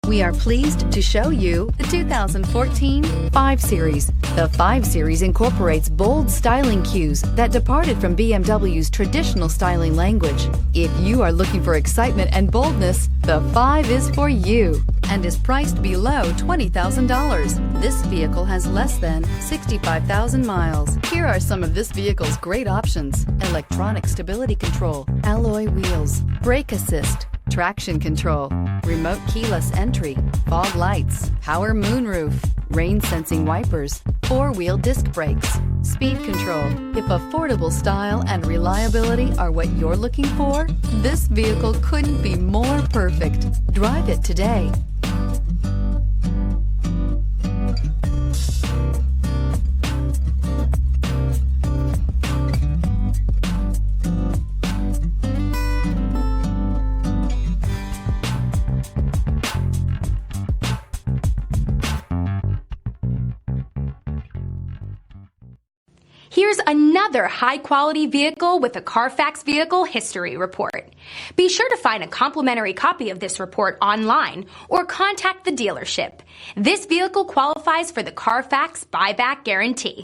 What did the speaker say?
We are pleased to show you the 2014 5 Series. The 5 Series incorporates bold styling cues that departed from BMW's traditional styling language. If you are looking for excitement and boldness, the 5 is for you and is priced below $20,000. This vehicle has less than 65,000 miles. Here are some of this vehicle's great options: electronic stability control, alloy wheels, brake assist, traction control, remote keyless entry, fog lights, power moonroof, rain sensing wipers, 4-wheel disc brakes, speed control. If affordable style and reliability are what you're looking for, this vehicle couldn't be more perfect. Drive it today. Here's another high-quality vehicle with a Carfax Vehicle History Report. Be sure to find a complimentary copy of this report online or contact the dealership. This vehicle qualifies for the Carfax Buyback Guarantee.